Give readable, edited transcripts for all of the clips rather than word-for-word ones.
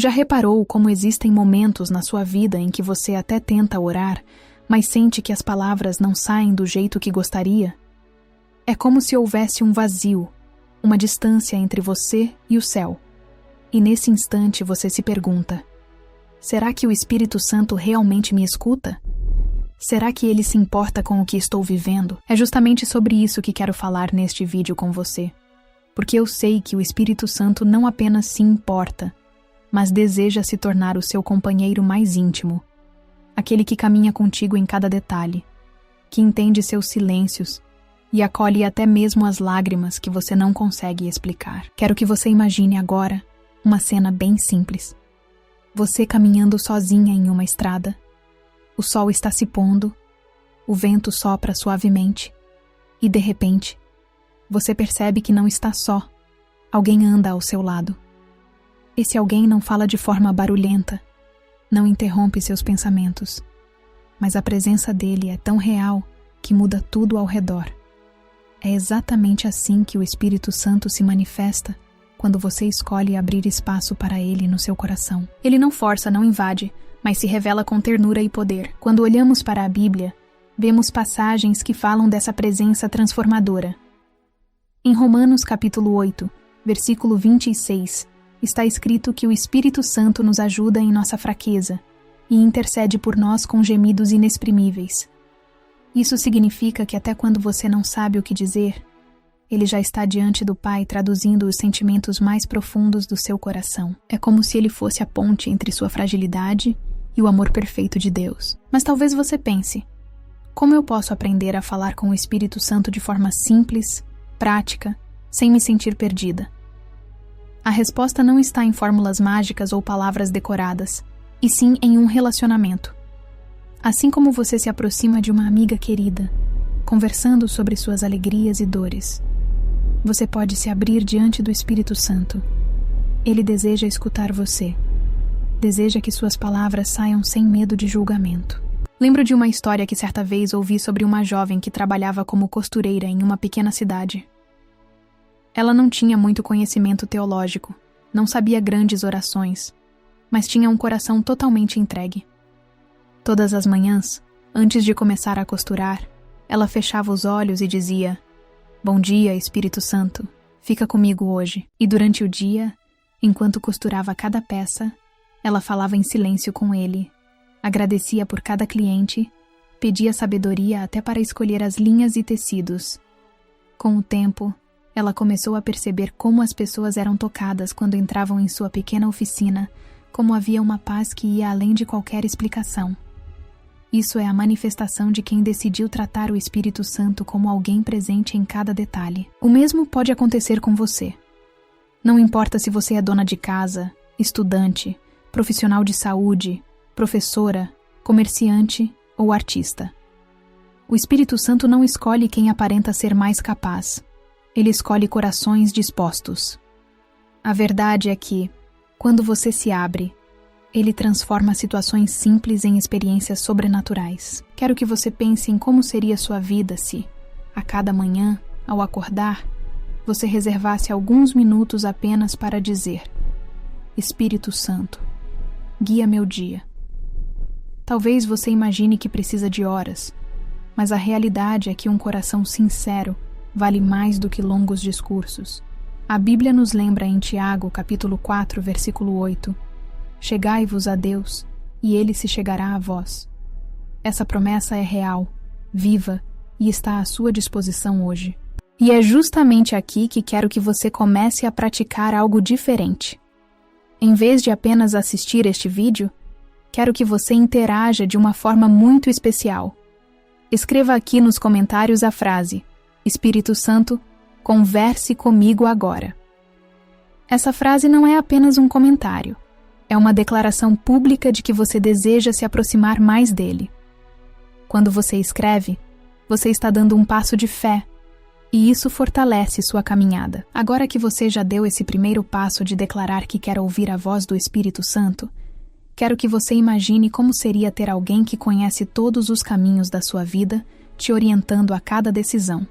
Já reparou como existem momentos na sua vida em que você até tenta orar, mas sente que as palavras não saem do jeito que gostaria? É como se houvesse um vazio, uma distância entre você e o céu. E nesse instante você se pergunta: será que o Espírito Santo realmente me escuta? Será que ele se importa com o que estou vivendo? É justamente sobre isso que quero falar neste vídeo com você. Porque eu sei que o Espírito Santo não apenas se importa, mas deseja se tornar o seu companheiro mais íntimo, aquele que caminha contigo em cada detalhe, que entende seus silêncios e acolhe até mesmo as lágrimas que você não consegue explicar. Quero que você imagine agora uma cena bem simples. Você caminhando sozinha em uma estrada. O sol está se pondo, o vento sopra suavemente e, de repente, você percebe que não está só. Alguém anda ao seu lado. Esse alguém não fala de forma barulhenta, não interrompe seus pensamentos, mas a presença dele é tão real que muda tudo ao redor. É exatamente assim que o Espírito Santo se manifesta quando você escolhe abrir espaço para ele no seu coração. Ele não força, não invade, mas se revela com ternura e poder. Quando olhamos para a Bíblia, vemos passagens que falam dessa presença transformadora. Em Romanos capítulo 8, versículo 26, está escrito que o Espírito Santo nos ajuda em nossa fraqueza e intercede por nós com gemidos inexprimíveis. Isso significa que até quando você não sabe o que dizer, ele já está diante do Pai traduzindo os sentimentos mais profundos do seu coração. É como se ele fosse a ponte entre sua fragilidade e o amor perfeito de Deus. Mas talvez você pense: como eu posso aprender a falar com o Espírito Santo de forma simples, prática, sem me sentir perdida? A resposta não está em fórmulas mágicas ou palavras decoradas, e sim em um relacionamento. Assim como você se aproxima de uma amiga querida, conversando sobre suas alegrias e dores, você pode se abrir diante do Espírito Santo. Ele deseja escutar você. Deseja que suas palavras saiam sem medo de julgamento. Lembro de uma história que certa vez ouvi sobre uma jovem que trabalhava como costureira em uma pequena cidade. Ela não tinha muito conhecimento teológico, não sabia grandes orações, mas tinha um coração totalmente entregue. Todas as manhãs, antes de começar a costurar, ela fechava os olhos e dizia: "Bom dia, Espírito Santo, fica comigo hoje." E durante o dia, enquanto costurava cada peça, ela falava em silêncio com ele, agradecia por cada cliente, pedia sabedoria até para escolher as linhas e tecidos. Com o tempo, ela começou a perceber como as pessoas eram tocadas quando entravam em sua pequena oficina, como havia uma paz que ia além de qualquer explicação. Isso é a manifestação de quem decidiu tratar o Espírito Santo como alguém presente em cada detalhe. O mesmo pode acontecer com você. Não importa se você é dona de casa, estudante, profissional de saúde, professora, comerciante ou artista. O Espírito Santo não escolhe quem aparenta ser mais capaz. Ele escolhe corações dispostos. A verdade é que, quando você se abre, ele transforma situações simples em experiências sobrenaturais. Quero que você pense em como seria sua vida se, a cada manhã, ao acordar, você reservasse alguns minutos apenas para dizer: "Espírito Santo, guia meu dia." Talvez você imagine que precisa de horas, mas a realidade é que um coração sincero vale mais do que longos discursos. A Bíblia nos lembra em Tiago, capítulo 4, versículo 8: "Chegai-vos a Deus, e Ele se chegará a vós." Essa promessa é real, viva e está à sua disposição hoje. E é justamente aqui que quero que você comece a praticar algo diferente. Em vez de apenas assistir este vídeo, quero que você interaja de uma forma muito especial. Escreva aqui nos comentários a frase: "Espírito Santo, converse comigo agora." Essa frase não é apenas um comentário. É uma declaração pública de que você deseja se aproximar mais dele. Quando você escreve, você está dando um passo de fé, e isso fortalece sua caminhada. Agora que você já deu esse primeiro passo de declarar que quer ouvir a voz do Espírito Santo, quero que você imagine como seria ter alguém que conhece todos os caminhos da sua vida, te orientando a cada decisão.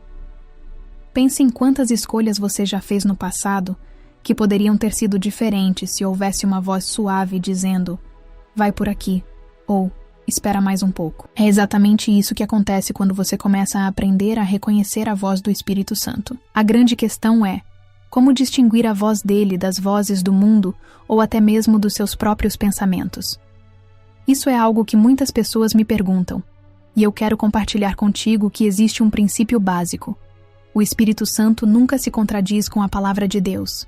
Pense em quantas escolhas você já fez no passado que poderiam ter sido diferentes se houvesse uma voz suave dizendo: vai por aqui, ou espera mais um pouco. É exatamente isso que acontece quando você começa a aprender a reconhecer a voz do Espírito Santo. A grande questão é: como distinguir a voz dele das vozes do mundo ou até mesmo dos seus próprios pensamentos? Isso é algo que muitas pessoas me perguntam, e eu quero compartilhar contigo que existe um princípio básico. O Espírito Santo nunca se contradiz com a palavra de Deus.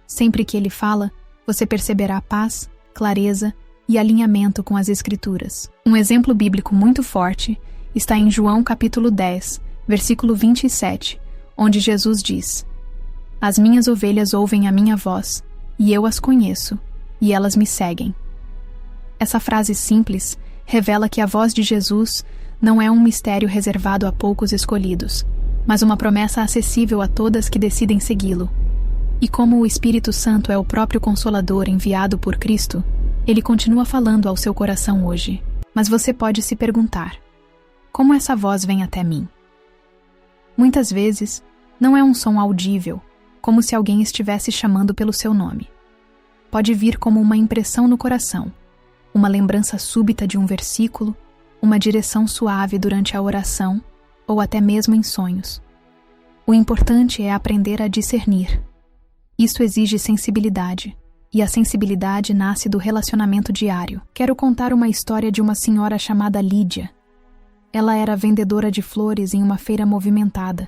Sempre que ele fala, você perceberá paz, clareza e alinhamento com as Escrituras. Um exemplo bíblico muito forte está em João capítulo 10, versículo 27, onde Jesus diz: as minhas ovelhas ouvem a minha voz, e eu as conheço, e elas me seguem. Essa frase simples revela que a voz de Jesus não é um mistério reservado a poucos escolhidos, mas uma promessa acessível a todas que decidem segui-lo. E como o Espírito Santo é o próprio Consolador enviado por Cristo, ele continua falando ao seu coração hoje. Mas você pode se perguntar: como essa voz vem até mim? Muitas vezes, não é um som audível, como se alguém estivesse chamando pelo seu nome. Pode vir como uma impressão no coração, uma lembrança súbita de um versículo, uma direção suave durante a oração, ou até mesmo em sonhos. O importante é aprender a discernir. Isso exige sensibilidade, e a sensibilidade nasce do relacionamento diário. Quero contar uma história de uma senhora chamada Lídia. Ela era vendedora de flores em uma feira movimentada.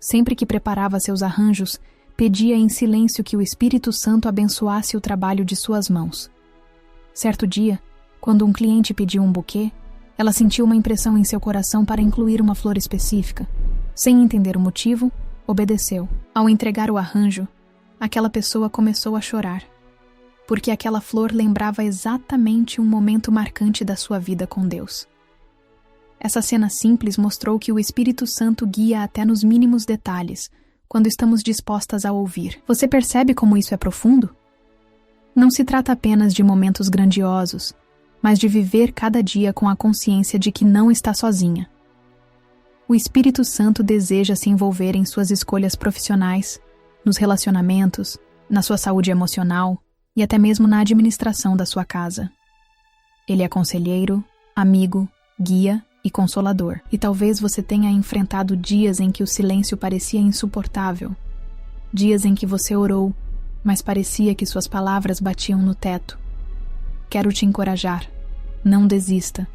Sempre que preparava seus arranjos, pedia em silêncio que o Espírito Santo abençoasse o trabalho de suas mãos. Certo dia, quando um cliente pediu um buquê, ela sentiu uma impressão em seu coração para incluir uma flor específica. Sem entender o motivo, obedeceu. Ao entregar o arranjo, aquela pessoa começou a chorar, porque aquela flor lembrava exatamente um momento marcante da sua vida com Deus. Essa cena simples mostrou que o Espírito Santo guia até nos mínimos detalhes, quando estamos dispostas a ouvir. Você percebe como isso é profundo? Não se trata apenas de momentos grandiosos, mas de viver cada dia com a consciência de que não está sozinha. O Espírito Santo deseja se envolver em suas escolhas profissionais, nos relacionamentos, na sua saúde emocional e até mesmo na administração da sua casa. Ele é conselheiro, amigo, guia e consolador. E talvez você tenha enfrentado dias em que o silêncio parecia insuportável. Dias em que você orou, mas parecia que suas palavras batiam no teto. Quero te encorajar. Não desista.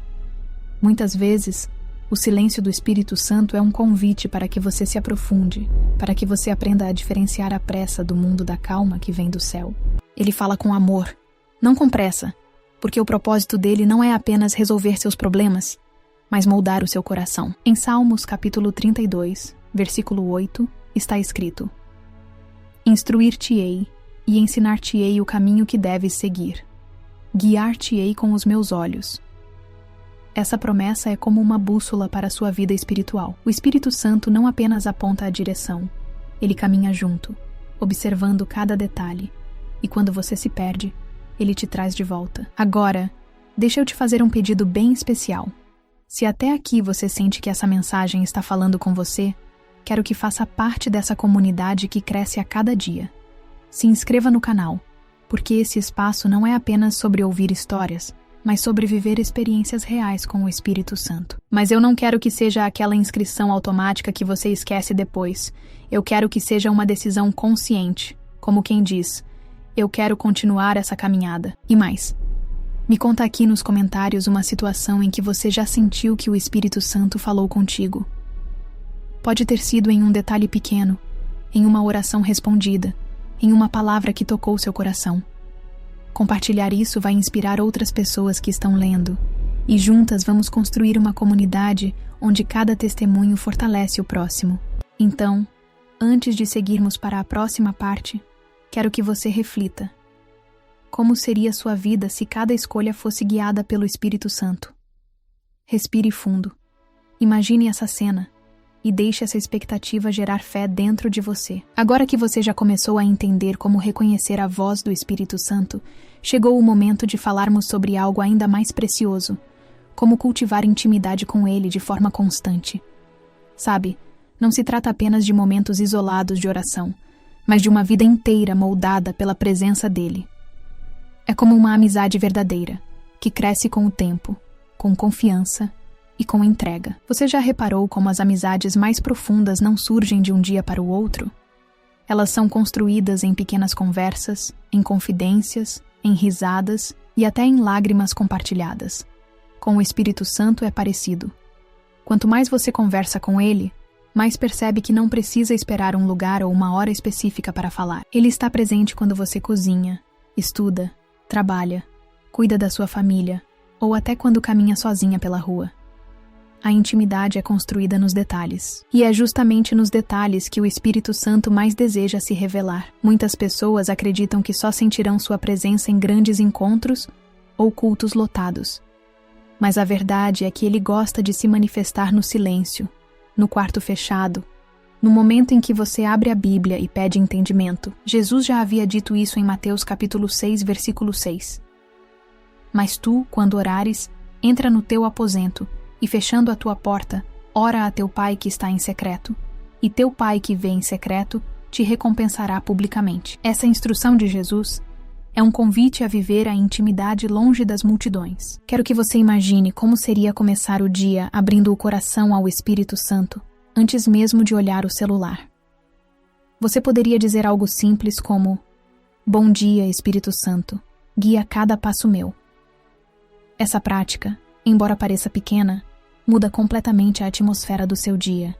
Muitas vezes, o silêncio do Espírito Santo é um convite para que você se aprofunde, para que você aprenda a diferenciar a pressa do mundo da calma que vem do céu. Ele fala com amor, não com pressa, porque o propósito dele não é apenas resolver seus problemas, mas moldar o seu coração. Em Salmos capítulo 32, versículo 8, está escrito: instruir-te-ei e ensinar-te-ei o caminho que deves seguir. Guiar-te-ei com os meus olhos. Essa promessa é como uma bússola para a sua vida espiritual. O Espírito Santo não apenas aponta a direção, ele caminha junto, observando cada detalhe, e quando você se perde, ele te traz de volta. Agora, deixa eu te fazer um pedido bem especial. Se até aqui você sente que essa mensagem está falando com você, quero que faça parte dessa comunidade que cresce a cada dia. Se inscreva no canal, porque esse espaço não é apenas sobre ouvir histórias, mas sobre viver experiências reais com o Espírito Santo. Mas eu não quero que seja aquela inscrição automática que você esquece depois. Eu quero que seja uma decisão consciente, como quem diz: eu quero continuar essa caminhada. E mais, me conta aqui nos comentários uma situação em que você já sentiu que o Espírito Santo falou contigo. Pode ter sido em um detalhe pequeno, em uma oração respondida, em uma palavra que tocou seu coração. Compartilhar isso vai inspirar outras pessoas que estão lendo, e juntas vamos construir uma comunidade onde cada testemunho fortalece o próximo. Então, antes de seguirmos para a próxima parte, quero que você reflita. Como seria sua vida se cada escolha fosse guiada pelo Espírito Santo? Respire fundo. Imagine essa cena e deixe essa expectativa gerar fé dentro de você. Agora que você já começou a entender como reconhecer a voz do Espírito Santo, chegou o momento de falarmos sobre algo ainda mais precioso: como cultivar intimidade com Ele de forma constante. Sabe, não se trata apenas de momentos isolados de oração, mas de uma vida inteira moldada pela presença dele. É como uma amizade verdadeira, que cresce com o tempo, com confiança e com entrega. Você já reparou como as amizades mais profundas não surgem de um dia para o outro? Elas são construídas em pequenas conversas, em confidências, em risadas e até em lágrimas compartilhadas. Com o Espírito Santo é parecido. Quanto mais você conversa com ele, mais percebe que não precisa esperar um lugar ou uma hora específica para falar. Ele está presente quando você cozinha, estuda, trabalha, cuida da sua família ou até quando caminha sozinha pela rua. A intimidade é construída nos detalhes. E é justamente nos detalhes que o Espírito Santo mais deseja se revelar. Muitas pessoas acreditam que só sentirão sua presença em grandes encontros ou cultos lotados. Mas a verdade é que ele gosta de se manifestar no silêncio, no quarto fechado, no momento em que você abre a Bíblia e pede entendimento. Jesus já havia dito isso em Mateus capítulo 6, versículo 6. Mas tu, quando orares, entra no teu aposento, e fechando a tua porta, ora a teu pai que está em secreto, e teu pai que vê em secreto te recompensará publicamente. Essa instrução de Jesus é um convite a viver a intimidade longe das multidões. Quero que você imagine como seria começar o dia abrindo o coração ao Espírito Santo, antes mesmo de olhar o celular. Você poderia dizer algo simples como: Bom dia, Espírito Santo, guia cada passo meu. Essa prática, embora pareça pequena, muda completamente a atmosfera do seu dia.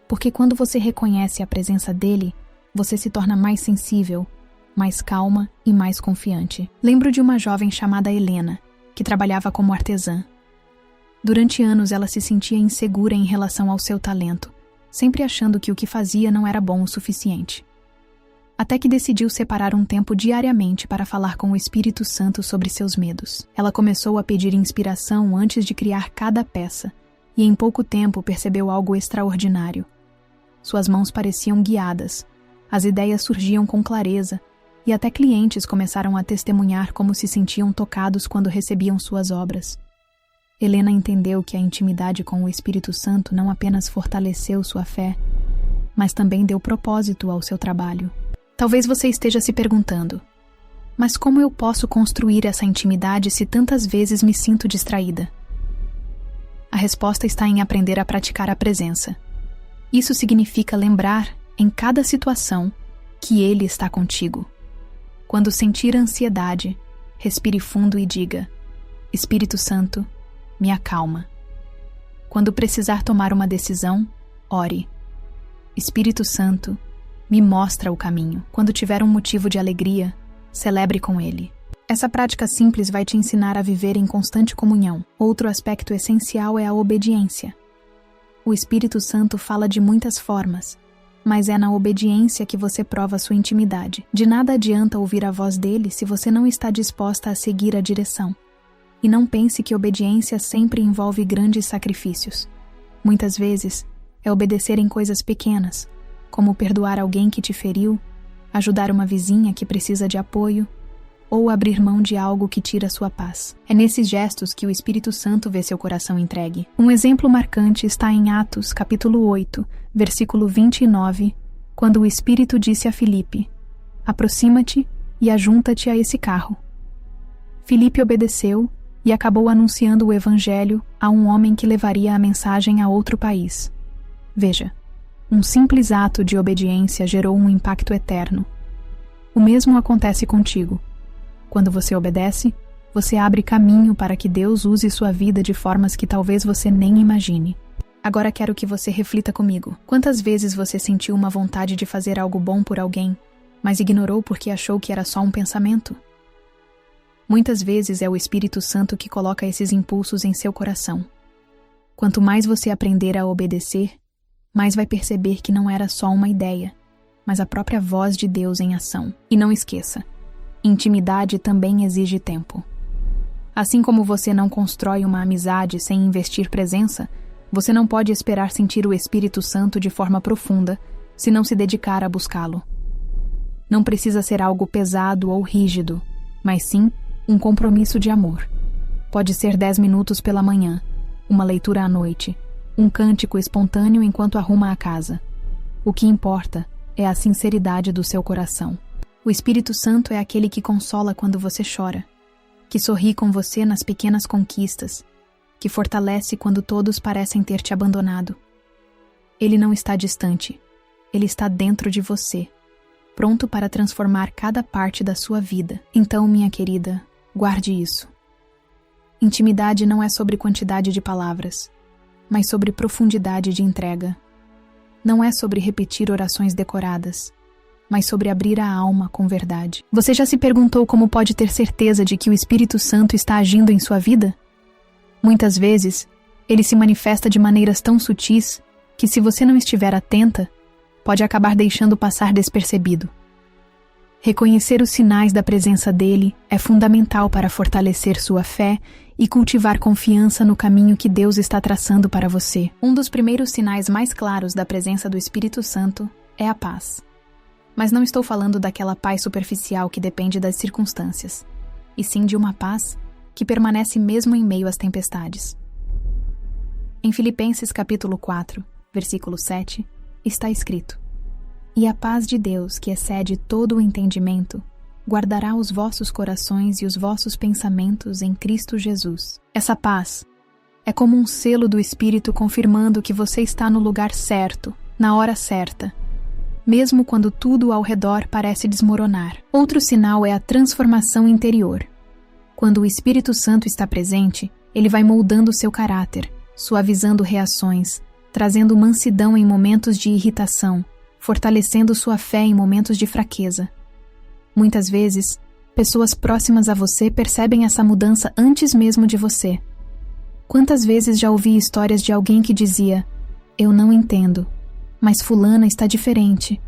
Porque quando você reconhece a presença dele, você se torna mais sensível, mais calma e mais confiante. Lembro de uma jovem chamada Helena, que trabalhava como artesã. Durante anos ela se sentia insegura em relação ao seu talento, sempre achando que o que fazia não era bom o suficiente. Até que decidiu separar um tempo diariamente para falar com o Espírito Santo sobre seus medos. Ela começou a pedir inspiração antes de criar cada peça, e em pouco tempo percebeu algo extraordinário. Suas mãos pareciam guiadas, as ideias surgiam com clareza, e até clientes começaram a testemunhar como se sentiam tocados quando recebiam suas obras. Helena entendeu que a intimidade com o Espírito Santo não apenas fortaleceu sua fé, mas também deu propósito ao seu trabalho. Talvez você esteja se perguntando: mas como eu posso construir essa intimidade se tantas vezes me sinto distraída? A resposta está em aprender a praticar a presença. Isso significa lembrar, em cada situação, que Ele está contigo. Quando sentir ansiedade, respire fundo e diga: Espírito Santo, me acalma. Quando precisar tomar uma decisão, ore: Espírito Santo, me mostra o caminho. Quando tiver um motivo de alegria, celebre com ele. Essa prática simples vai te ensinar a viver em constante comunhão. Outro aspecto essencial é a obediência. O Espírito Santo fala de muitas formas, mas é na obediência que você prova sua intimidade. De nada adianta ouvir a voz dele se você não está disposta a seguir a direção. E não pense que obediência sempre envolve grandes sacrifícios. Muitas vezes, é obedecer em coisas pequenas, como perdoar alguém que te feriu, ajudar uma vizinha que precisa de apoio, ou abrir mão de algo que tira sua paz. É nesses gestos que o Espírito Santo vê seu coração entregue. Um exemplo marcante está em Atos, capítulo 8, versículo 29, quando o Espírito disse a Filipe: Aproxima-te e ajunta-te a esse carro. Filipe obedeceu e acabou anunciando o Evangelho a um homem que levaria a mensagem a outro país. Veja, um simples ato de obediência gerou um impacto eterno. O mesmo acontece contigo. Quando você obedece, você abre caminho para que Deus use sua vida de formas que talvez você nem imagine. Agora quero que você reflita comigo. Quantas vezes você sentiu uma vontade de fazer algo bom por alguém, mas ignorou porque achou que era só um pensamento? Muitas vezes é o Espírito Santo que coloca esses impulsos em seu coração. Quanto mais você aprender a obedecer, mais vai perceber que não era só uma ideia, mas a própria voz de Deus em ação. E não esqueça, intimidade também exige tempo. Assim como você não constrói uma amizade sem investir presença, você não pode esperar sentir o Espírito Santo de forma profunda se não se dedicar a buscá-lo. Não precisa ser algo pesado ou rígido, mas sim um compromisso de amor. Pode ser 10 minutos pela manhã, uma leitura à noite, um cântico espontâneo enquanto arruma a casa. O que importa é a sinceridade do seu coração. O Espírito Santo é aquele que consola quando você chora, que sorri com você nas pequenas conquistas, que fortalece quando todos parecem ter te abandonado. Ele não está distante, ele está dentro de você, pronto para transformar cada parte da sua vida. Então, minha querida, guarde isso. Intimidade não é sobre quantidade de palavras, mas sobre profundidade de entrega. Não é sobre repetir orações decoradas, mas sobre abrir a alma com verdade. Você já se perguntou como pode ter certeza de que o Espírito Santo está agindo em sua vida? Muitas vezes, ele se manifesta de maneiras tão sutis que, se você não estiver atenta, pode acabar deixando passar despercebido. Reconhecer os sinais da presença dele é fundamental para fortalecer sua fé e cultivar confiança no caminho que Deus está traçando para você. Um dos primeiros sinais mais claros da presença do Espírito Santo é a paz. Mas não estou falando daquela paz superficial que depende das circunstâncias, e sim de uma paz que permanece mesmo em meio às tempestades. Em Filipenses capítulo 4, versículo 7, está escrito: "E a paz de Deus, que excede todo o entendimento, guardará os vossos corações e os vossos pensamentos em Cristo Jesus." Essa paz é como um selo do Espírito confirmando que você está no lugar certo, na hora certa, mesmo quando tudo ao redor parece desmoronar. Outro sinal é a transformação interior. Quando o Espírito Santo está presente, ele vai moldando seu caráter, suavizando reações, trazendo mansidão em momentos de irritação, fortalecendo sua fé em momentos de fraqueza. Muitas vezes, pessoas próximas a você percebem essa mudança antes mesmo de você. Quantas vezes já ouvi histórias de alguém que dizia: "Eu não entendo, mas fulana está diferente.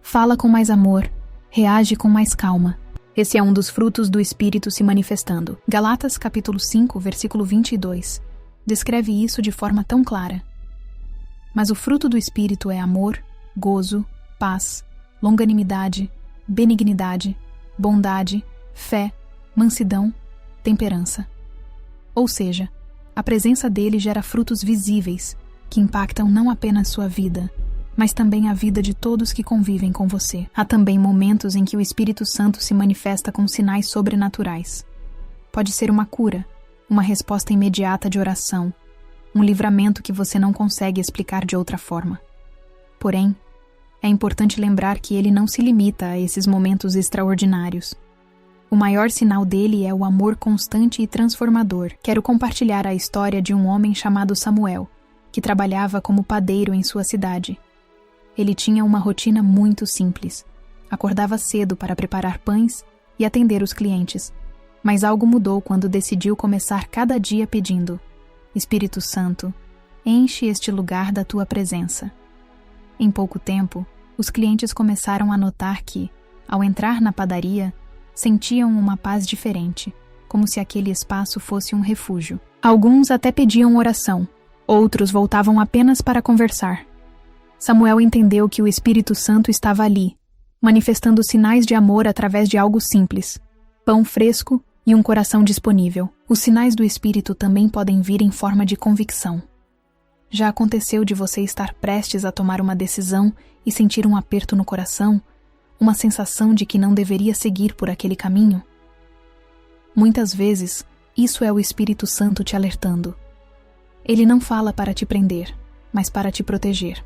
Fala com mais amor, reage com mais calma." Esse é um dos frutos do Espírito se manifestando. Galatas capítulo 5, versículo 22, descreve isso de forma tão clara. Mas o fruto do Espírito é amor, gozo, paz, longanimidade, benignidade, bondade, fé, mansidão, temperança. Ou seja, a presença dele gera frutos visíveis, que impactam não apenas sua vida, mas também a vida de todos que convivem com você. Há também momentos em que o Espírito Santo se manifesta com sinais sobrenaturais. Pode ser uma cura, uma resposta imediata de oração, um livramento que você não consegue explicar de outra forma. Porém, é importante lembrar que ele não se limita a esses momentos extraordinários. O maior sinal dele é o amor constante e transformador. Quero compartilhar a história de um homem chamado Samuel, que trabalhava como padeiro em sua cidade. Ele tinha uma rotina muito simples. Acordava cedo para preparar pães e atender os clientes. Mas algo mudou quando decidiu começar cada dia pedindo: "Espírito Santo, enche este lugar da tua presença." Em pouco tempo, os clientes começaram a notar que, ao entrar na padaria, sentiam uma paz diferente, como se aquele espaço fosse um refúgio. Alguns até pediam oração, outros voltavam apenas para conversar. Samuel entendeu que o Espírito Santo estava ali, manifestando sinais de amor através de algo simples: pão fresco e um coração disponível. Os sinais do Espírito também podem vir em forma de convicção. Já aconteceu de você estar prestes a tomar uma decisão e sentir um aperto no coração, uma sensação de que não deveria seguir por aquele caminho? Muitas vezes, isso é o Espírito Santo te alertando. Ele não fala para te prender, mas para te proteger.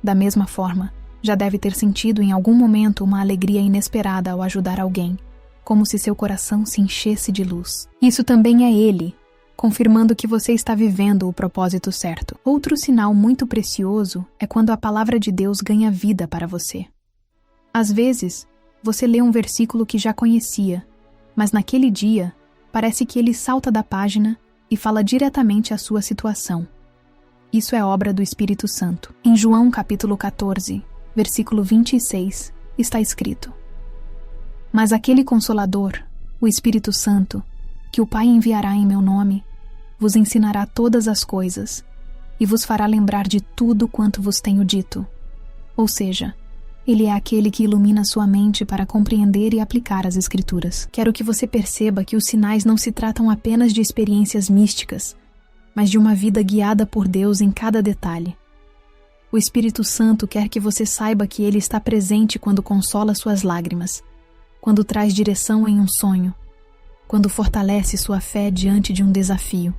Da mesma forma, já deve ter sentido em algum momento uma alegria inesperada ao ajudar alguém, como se seu coração se enchesse de luz. Isso também é ele, confirmando que você está vivendo o propósito certo. Outro sinal muito precioso é quando a palavra de Deus ganha vida para você. Às vezes, você lê um versículo que já conhecia, mas naquele dia, parece que ele salta da página e fala diretamente à sua situação. Isso é obra do Espírito Santo. Em João capítulo 14, versículo 26, está escrito: "Mas aquele Consolador, o Espírito Santo, que o Pai enviará em meu nome, vos ensinará todas as coisas e vos fará lembrar de tudo quanto vos tenho dito." Ou seja, ele é aquele que ilumina sua mente para compreender e aplicar as Escrituras. Quero que você perceba que os sinais não se tratam apenas de experiências místicas, mas de uma vida guiada por Deus em cada detalhe. O Espírito Santo quer que você saiba que ele está presente quando consola suas lágrimas, quando traz direção em um sonho, quando fortalece sua fé diante de um desafio.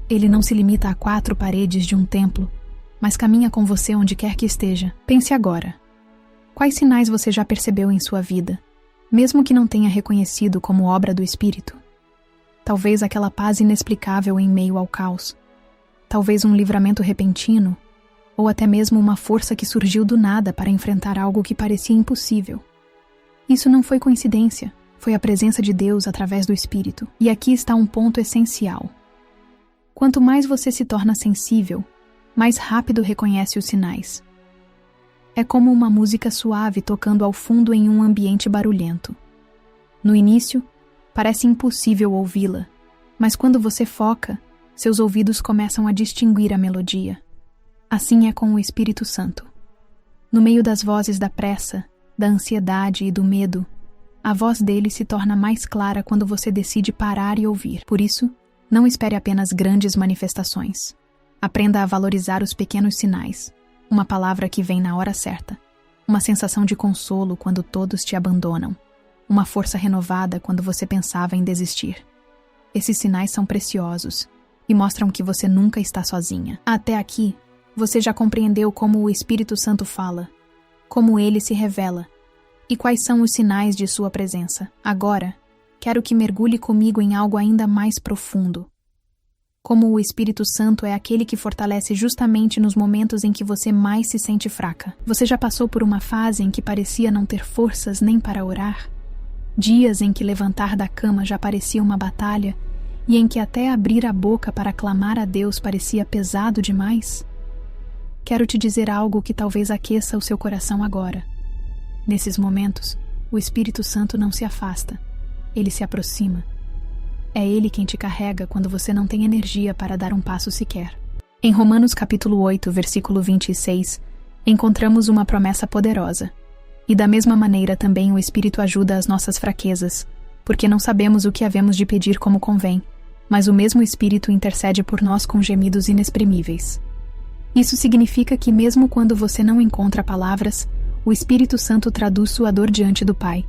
Ele não se limita a 4 paredes de um templo, mas caminha com você onde quer que esteja. Pense agora. Quais sinais você já percebeu em sua vida, mesmo que não tenha reconhecido como obra do Espírito? Talvez aquela paz inexplicável em meio ao caos. Talvez um livramento repentino, ou até mesmo uma força que surgiu do nada para enfrentar algo que parecia impossível. Isso não foi coincidência, foi a presença de Deus através do Espírito. E aqui está um ponto essencial. Quanto mais você se torna sensível, mais rápido reconhece os sinais. É como uma música suave tocando ao fundo em um ambiente barulhento. No início, parece impossível ouvi-la, mas quando você foca, seus ouvidos começam a distinguir a melodia. Assim é com o Espírito Santo. No meio das vozes da pressa, da ansiedade e do medo, a voz dele se torna mais clara quando você decide parar e ouvir. Por isso, não espere apenas grandes manifestações. Aprenda a valorizar os pequenos sinais, uma palavra que vem na hora certa, uma sensação de consolo quando todos te abandonam, uma força renovada quando você pensava em desistir. Esses sinais são preciosos e mostram que você nunca está sozinha. Até aqui, você já compreendeu como o Espírito Santo fala, como ele se revela e quais são os sinais de sua presença. Agora, quero que mergulhe comigo em algo ainda mais profundo. Como o Espírito Santo é aquele que fortalece justamente nos momentos em que você mais se sente fraca. Você já passou por uma fase em que parecia não ter forças nem para orar? Dias em que levantar da cama já parecia uma batalha e em que até abrir a boca para clamar a Deus parecia pesado demais? Quero te dizer algo que talvez aqueça o seu coração agora. Nesses momentos, o Espírito Santo não se afasta, ele se aproxima. É ele quem te carrega quando você não tem energia para dar um passo sequer. Em Romanos capítulo 8, versículo 26, encontramos uma promessa poderosa. E da mesma maneira também o Espírito ajuda as nossas fraquezas, porque não sabemos o que havemos de pedir como convém, mas o mesmo Espírito intercede por nós com gemidos inexprimíveis. Isso significa que mesmo quando você não encontra palavras, o Espírito Santo traduz sua dor diante do Pai.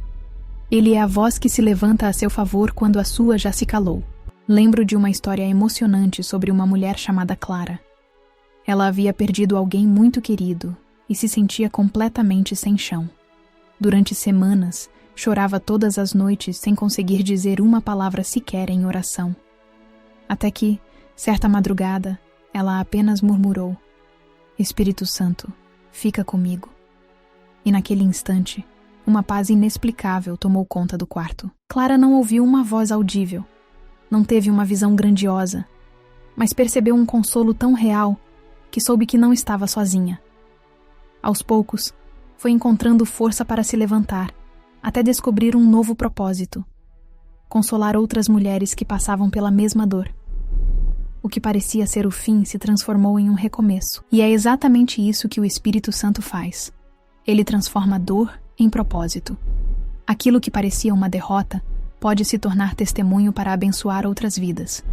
Ele é a voz que se levanta a seu favor quando a sua já se calou. Lembro de uma história emocionante sobre uma mulher chamada Clara. Ela havia perdido alguém muito querido e se sentia completamente sem chão. Durante semanas, chorava todas as noites sem conseguir dizer uma palavra sequer em oração. Até que, certa madrugada, ela apenas murmurou: Espírito Santo, fica comigo. E naquele instante, uma paz inexplicável tomou conta do quarto. Clara não ouviu uma voz audível, não teve uma visão grandiosa, mas percebeu um consolo tão real que soube que não estava sozinha. Aos poucos, foi encontrando força para se levantar, até descobrir um novo propósito: consolar outras mulheres que passavam pela mesma dor. O que parecia ser o fim se transformou em um recomeço, e é exatamente isso que o Espírito Santo faz. Ele transforma a dor em propósito. Aquilo que parecia uma derrota pode se tornar testemunho para abençoar outras vidas.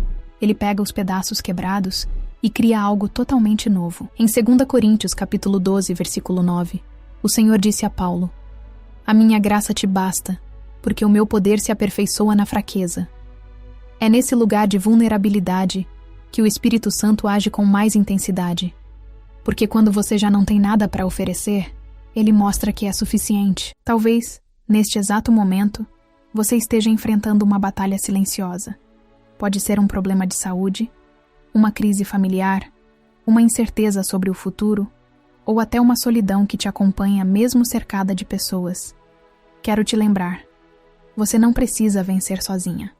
Ele pega os pedaços quebrados e cria algo totalmente novo. Em 2 Coríntios, capítulo 12, versículo 9, o Senhor disse a Paulo: A minha graça te basta, porque o meu poder se aperfeiçoa na fraqueza. É nesse lugar de vulnerabilidade que o Espírito Santo age com mais intensidade. Porque quando você já não tem nada para oferecer, ele mostra que é suficiente. Talvez, neste exato momento, você esteja enfrentando uma batalha silenciosa. Pode ser um problema de saúde, uma crise familiar, uma incerteza sobre o futuro, ou até uma solidão que te acompanha mesmo cercada de pessoas. Quero te lembrar, você não precisa vencer sozinha.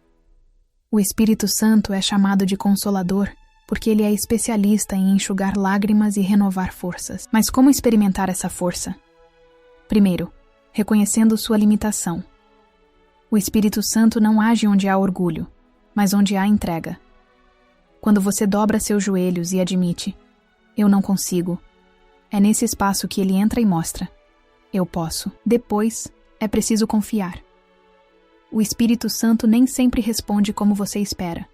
O Espírito Santo é chamado de Consolador porque ele é especialista em enxugar lágrimas e renovar forças. Mas como experimentar essa força? Primeiro, reconhecendo sua limitação. O Espírito Santo não age onde há orgulho, mas onde há entrega. Quando você dobra seus joelhos e admite: eu não consigo, é nesse espaço que ele entra e mostra: eu posso. Depois, é preciso confiar. O Espírito Santo nem sempre responde como você espera.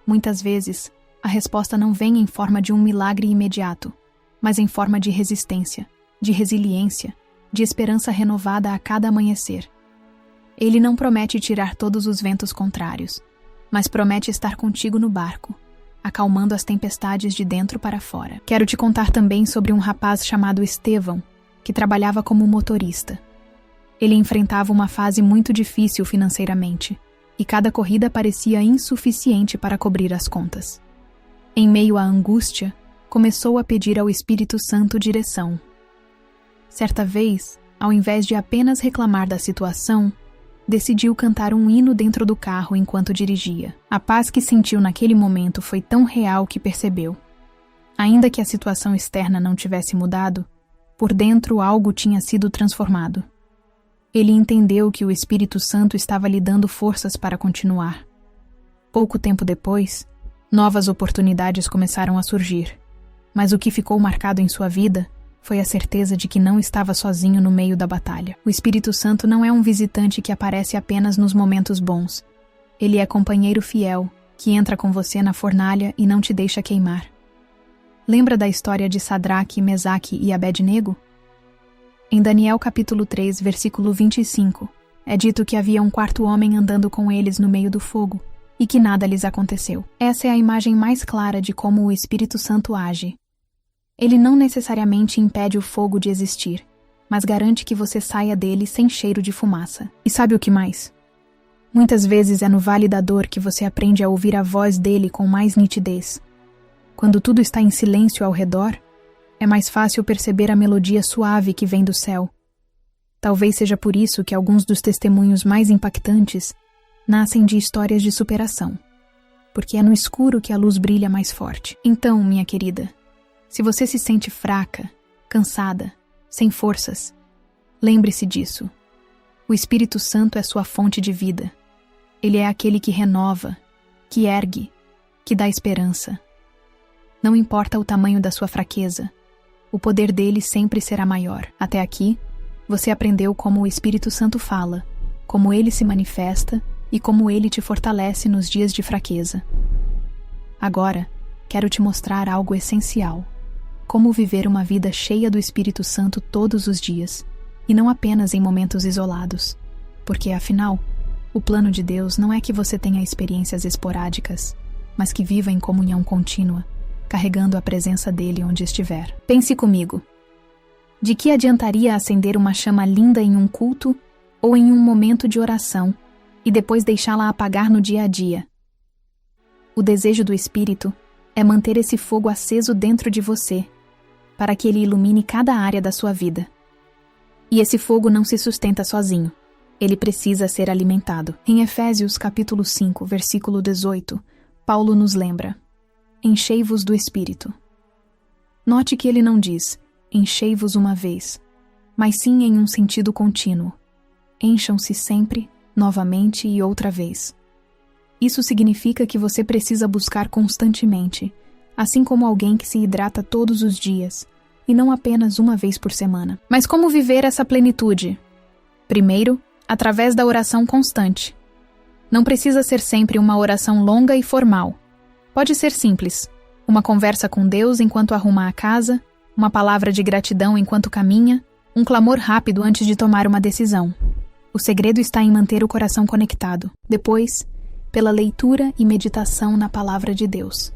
Muitas vezes, a resposta não vem em forma de um milagre imediato, mas em forma de resistência, de resiliência, de esperança renovada a cada amanhecer. Ele não promete tirar todos os ventos contrários, mas promete estar contigo no barco, acalmando as tempestades de dentro para fora. Quero te contar também sobre um rapaz chamado Estevão, que trabalhava como motorista. Ele enfrentava uma fase muito difícil financeiramente, e cada corrida parecia insuficiente para cobrir as contas. Em meio à angústia, começou a pedir ao Espírito Santo direção. Certa vez, ao invés de apenas reclamar da situação, decidiu cantar um hino dentro do carro enquanto dirigia. A paz que sentiu naquele momento foi tão real que percebeu. Ainda que a situação externa não tivesse mudado, por dentro algo tinha sido transformado. Ele entendeu que o Espírito Santo estava lhe dando forças para continuar. Pouco tempo depois, novas oportunidades começaram a surgir, mas o que ficou marcado em sua vida foi a certeza de que não estava sozinho no meio da batalha. O Espírito Santo não é um visitante que aparece apenas nos momentos bons. Ele é companheiro fiel, que entra com você na fornalha e não te deixa queimar. Lembra da história de Sadraque, Mesaque e Abednego? Em Daniel capítulo 3, versículo 25, é dito que havia um quarto homem andando com eles no meio do fogo, e que nada lhes aconteceu. Essa é a imagem mais clara de como o Espírito Santo age. Ele não necessariamente impede o fogo de existir, mas garante que você saia dele sem cheiro de fumaça. E sabe o que mais? Muitas vezes é no vale da dor que você aprende a ouvir a voz dele com mais nitidez. Quando tudo está em silêncio ao redor, é mais fácil perceber a melodia suave que vem do céu. Talvez seja por isso que alguns dos testemunhos mais impactantes nascem de histórias de superação, porque é no escuro que a luz brilha mais forte. Então, minha querida, se você se sente fraca, cansada, sem forças, lembre-se disso. O Espírito Santo é sua fonte de vida. Ele é aquele que renova, que ergue, que dá esperança. Não importa o tamanho da sua fraqueza, o poder dele sempre será maior. Até aqui, você aprendeu como o Espírito Santo fala, como ele se manifesta e como ele te fortalece nos dias de fraqueza. Agora, quero te mostrar algo essencial. Como viver uma vida cheia do Espírito Santo todos os dias, e não apenas em momentos isolados. Porque, afinal, o plano de Deus não é que você tenha experiências esporádicas, mas que viva em comunhão contínua, carregando a presença dele onde estiver. Pense comigo. De que adiantaria acender uma chama linda em um culto ou em um momento de oração e depois deixá-la apagar no dia a dia? O desejo do Espírito é manter esse fogo aceso dentro de você, para que ele ilumine cada área da sua vida. E esse fogo não se sustenta sozinho. Ele precisa ser alimentado. Em Efésios capítulo 5, versículo 18, Paulo nos lembra: enchei-vos do Espírito. Note que ele não diz, enchei-vos uma vez, mas sim em um sentido contínuo. Encham-se sempre, novamente e outra vez. Isso significa que você precisa buscar constantemente, assim como alguém que se hidrata todos os dias, e não apenas uma vez por semana. Mas como viver essa plenitude? Primeiro, através da oração constante. Não precisa ser sempre uma oração longa e formal. Pode ser simples, uma conversa com Deus enquanto arruma a casa, uma palavra de gratidão enquanto caminha, um clamor rápido antes de tomar uma decisão. O segredo está em manter o coração conectado. Depois, pela leitura e meditação na palavra de Deus.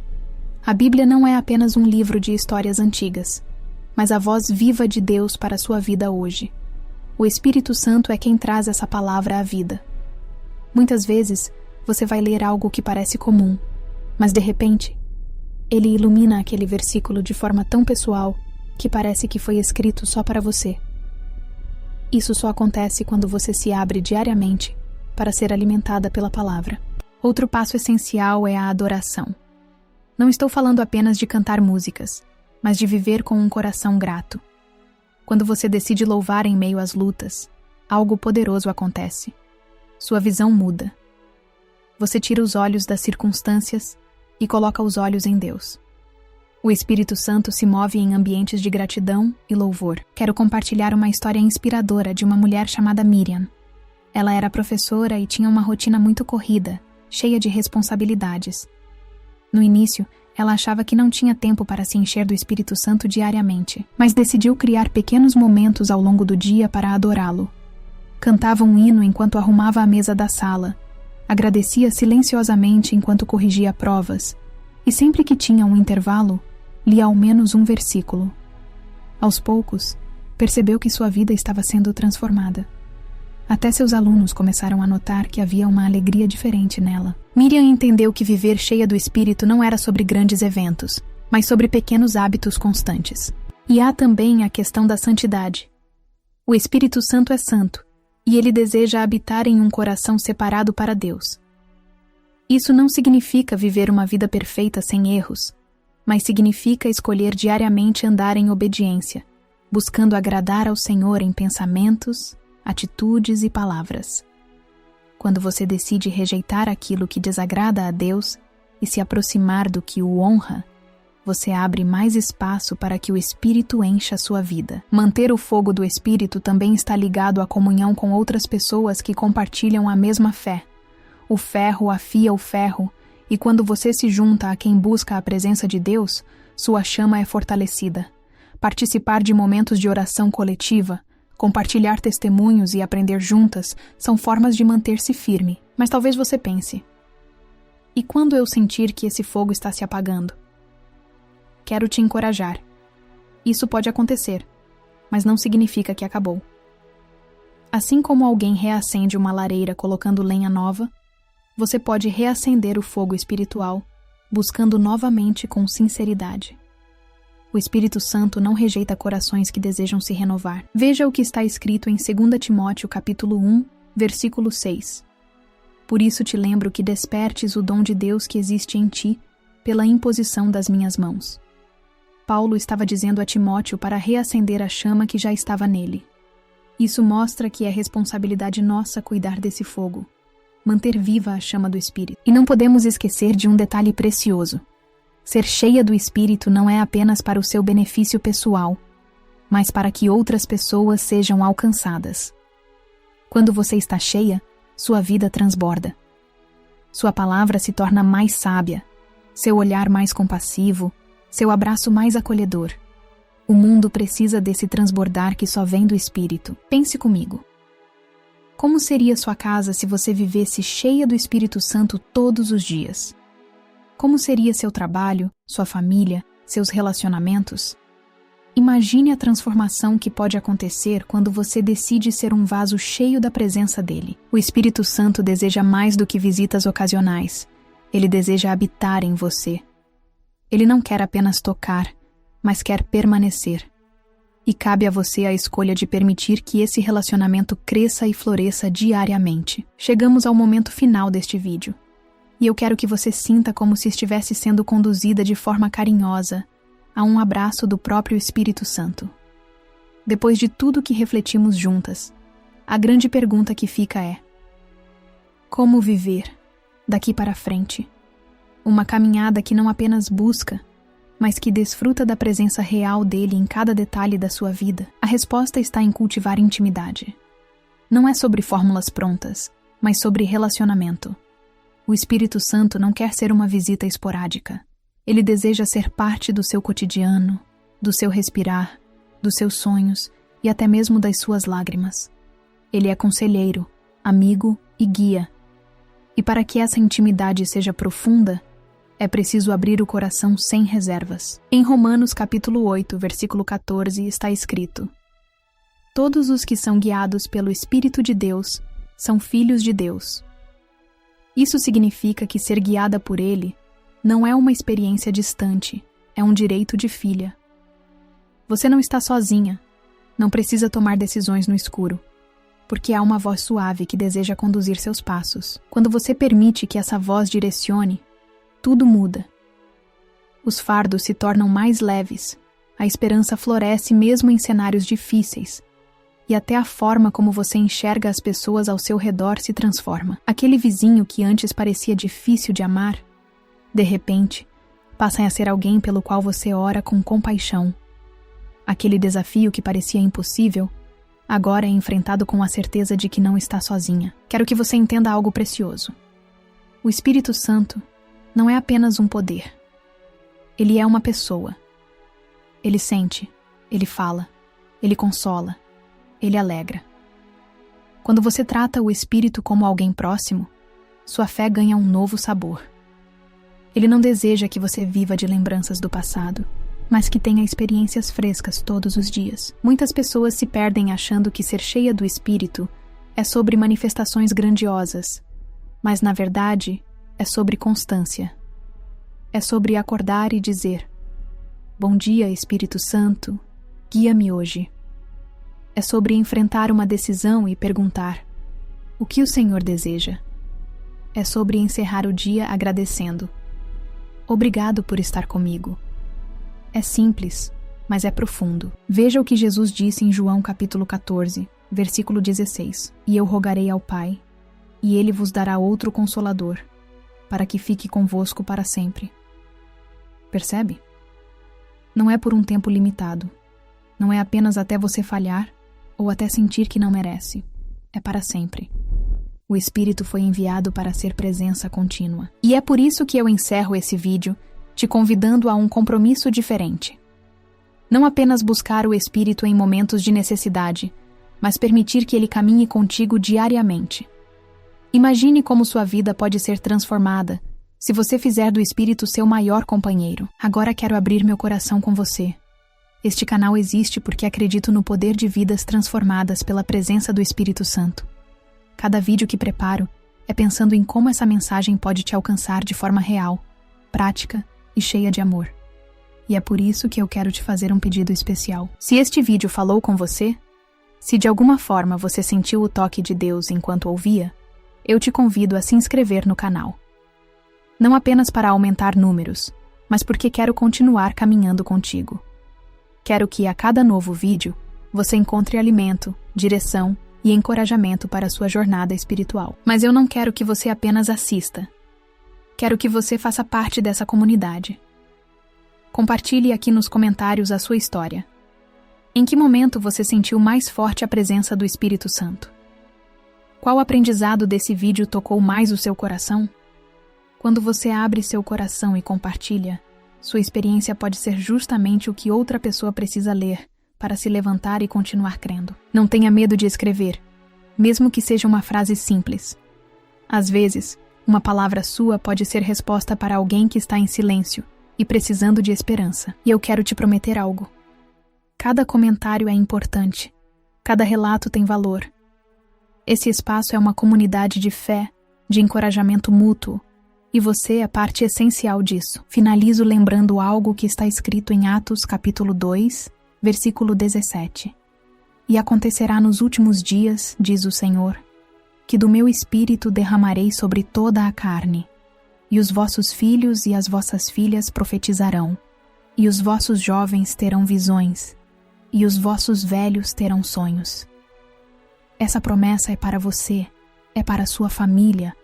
A Bíblia não é apenas um livro de histórias antigas, mas a voz viva de Deus para a sua vida hoje. O Espírito Santo é quem traz essa palavra à vida. Muitas vezes, você vai ler algo que parece comum, mas de repente, ele ilumina aquele versículo de forma tão pessoal que parece que foi escrito só para você. Isso só acontece quando você se abre diariamente para ser alimentada pela palavra. Outro passo essencial é a adoração. Não estou falando apenas de cantar músicas, mas de viver com um coração grato. Quando você decide louvar em meio às lutas, algo poderoso acontece. Sua visão muda. Você tira os olhos das circunstâncias e coloca os olhos em Deus. O Espírito Santo se move em ambientes de gratidão e louvor. Quero compartilhar uma história inspiradora de uma mulher chamada Miriam. Ela era professora e tinha uma rotina muito corrida, cheia de responsabilidades. No início, Ela achava que não tinha tempo para se encher do Espírito Santo diariamente, mas decidiu criar pequenos momentos ao longo do dia para adorá-lo. Cantava um hino enquanto arrumava a mesa da sala, agradecia silenciosamente enquanto corrigia provas, e sempre que tinha um intervalo, lia ao menos um versículo. Aos poucos, percebeu que sua vida estava sendo transformada. Até seus alunos começaram a notar que havia uma alegria diferente nela. Miriam entendeu que viver cheia do Espírito não era sobre grandes eventos, mas sobre pequenos hábitos constantes. E há também a questão da santidade. O Espírito Santo é santo, e ele deseja habitar em um coração separado para Deus. Isso não significa viver uma vida perfeita sem erros, mas significa escolher diariamente andar em obediência, buscando agradar ao Senhor em pensamentos, atitudes e palavras. Quando você decide rejeitar aquilo que desagrada a Deus e se aproximar do que o honra, você abre mais espaço para que o Espírito encha sua vida. Manter o fogo do Espírito também está ligado à comunhão com outras pessoas que compartilham a mesma fé. O ferro afia o ferro, e quando você se junta a quem busca a presença de Deus, sua chama é fortalecida. Participar de momentos de oração coletiva, compartilhar testemunhos e aprender juntas são formas de manter-se firme. Mas talvez você pense: e quando eu sentir que esse fogo está se apagando? Quero te encorajar. Isso pode acontecer, mas não significa que acabou. Assim como alguém reacende uma lareira colocando lenha nova, você pode reacender o fogo espiritual, buscando novamente com sinceridade. O Espírito Santo não rejeita corações que desejam se renovar. Veja o que está escrito em 2 Timóteo capítulo 1, versículo 6. Por isso te lembro que despertes o dom de Deus que existe em ti, pela imposição das minhas mãos. Paulo estava dizendo a Timóteo para reacender a chama que já estava nele. Isso mostra que é responsabilidade nossa cuidar desse fogo, manter viva a chama do Espírito. E não podemos esquecer de um detalhe precioso. Ser cheia do Espírito não é apenas para o seu benefício pessoal, mas para que outras pessoas sejam alcançadas. Quando você está cheia, sua vida transborda. Sua palavra se torna mais sábia, seu olhar mais compassivo, seu abraço mais acolhedor. O mundo precisa desse transbordar que só vem do Espírito. Pense comigo. Como seria sua casa se você vivesse cheia do Espírito Santo todos os dias? Como seria seu trabalho, sua família, seus relacionamentos? Imagine a transformação que pode acontecer quando você decide ser um vaso cheio da presença dele. O Espírito Santo deseja mais do que visitas ocasionais. Ele deseja habitar em você. Ele não quer apenas tocar, mas quer permanecer. E cabe a você a escolha de permitir que esse relacionamento cresça e floresça diariamente. Chegamos ao momento final deste vídeo. E eu quero que você sinta como se estivesse sendo conduzida de forma carinhosa a um abraço do próprio Espírito Santo. Depois de tudo que refletimos juntas, a grande pergunta que fica é: como viver daqui para frente? Uma caminhada que não apenas busca, mas que desfruta da presença real dele em cada detalhe da sua vida. A resposta está em cultivar intimidade. Não é sobre fórmulas prontas, mas sobre relacionamento. O Espírito Santo não quer ser uma visita esporádica. Ele deseja ser parte do seu cotidiano, do seu respirar, dos seus sonhos e até mesmo das suas lágrimas. Ele é conselheiro, amigo e guia. E para que essa intimidade seja profunda, é preciso abrir o coração sem reservas. Em Romanos capítulo 8, versículo 14, está escrito: todos os que são guiados pelo Espírito de Deus são filhos de Deus. Isso significa que ser guiada por ele não é uma experiência distante, é um direito de filha. Você não está sozinha, não precisa tomar decisões no escuro, porque há uma voz suave que deseja conduzir seus passos. Quando você permite que essa voz direcione, tudo muda. Os fardos se tornam mais leves, a esperança floresce mesmo em cenários difíceis, e até a forma como você enxerga as pessoas ao seu redor se transforma. Aquele vizinho que antes parecia difícil de amar, de repente, passa a ser alguém pelo qual você ora com compaixão. Aquele desafio que parecia impossível, agora é enfrentado com a certeza de que não está sozinha. Quero que você entenda algo precioso. O Espírito Santo não é apenas um poder. Ele é uma pessoa. Ele sente, ele fala, ele consola, ele alegra. Quando você trata o Espírito como alguém próximo, sua fé ganha um novo sabor. Ele não deseja que você viva de lembranças do passado, mas que tenha experiências frescas todos os dias. Muitas pessoas se perdem achando que ser cheia do Espírito é sobre manifestações grandiosas, mas na verdade é sobre constância. É sobre acordar e dizer: bom dia, Espírito Santo, guia-me hoje. É sobre enfrentar uma decisão e perguntar: o que o Senhor deseja? É sobre encerrar o dia agradecendo: obrigado por estar comigo. É simples, mas é profundo. Veja o que Jesus disse em João capítulo 14, versículo 16. E eu rogarei ao Pai, e Ele vos dará outro Consolador, para que fique convosco para sempre. Percebe? Não é por um tempo limitado. Não é apenas até você falhar ou até sentir que não merece. É para sempre. O Espírito foi enviado para ser presença contínua. E é por isso que eu encerro esse vídeo te convidando a um compromisso diferente. Não apenas buscar o Espírito em momentos de necessidade, mas permitir que ele caminhe contigo diariamente. Imagine como sua vida pode ser transformada se você fizer do Espírito seu maior companheiro. Agora quero abrir meu coração com você. Este canal existe porque acredito no poder de vidas transformadas pela presença do Espírito Santo. Cada vídeo que preparo é pensando em como essa mensagem pode te alcançar de forma real, prática e cheia de amor. E é por isso que eu quero te fazer um pedido especial. Se este vídeo falou com você, se de alguma forma você sentiu o toque de Deus enquanto ouvia, eu te convido a se inscrever no canal. Não apenas para aumentar números, mas porque quero continuar caminhando contigo. Quero que a cada novo vídeo você encontre alimento, direção e encorajamento para a sua jornada espiritual. Mas eu não quero que você apenas assista. Quero que você faça parte dessa comunidade. Compartilhe aqui nos comentários a sua história. Em que momento você sentiu mais forte a presença do Espírito Santo? Qual aprendizado desse vídeo tocou mais o seu coração? Quando você abre seu coração e compartilha, sua experiência pode ser justamente o que outra pessoa precisa ler para se levantar e continuar crendo. Não tenha medo de escrever, mesmo que seja uma frase simples. Às vezes, uma palavra sua pode ser resposta para alguém que está em silêncio e precisando de esperança. E eu quero te prometer algo. Cada comentário é importante. Cada relato tem valor. Esse espaço é uma comunidade de fé, de encorajamento mútuo, e você é parte essencial disso. Finalizo lembrando algo que está escrito em Atos capítulo 2, versículo 17. E acontecerá nos últimos dias, diz o Senhor, que do meu Espírito derramarei sobre toda a carne, e os vossos filhos e as vossas filhas profetizarão, e os vossos jovens terão visões, e os vossos velhos terão sonhos. Essa promessa é para você, é para a sua família,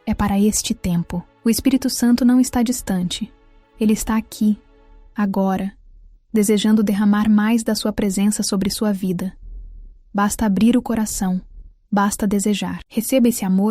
é para este tempo. O Espírito Santo não está distante. Ele está aqui, agora, desejando derramar mais da sua presença sobre sua vida. Basta abrir o coração, basta desejar. Receba esse amor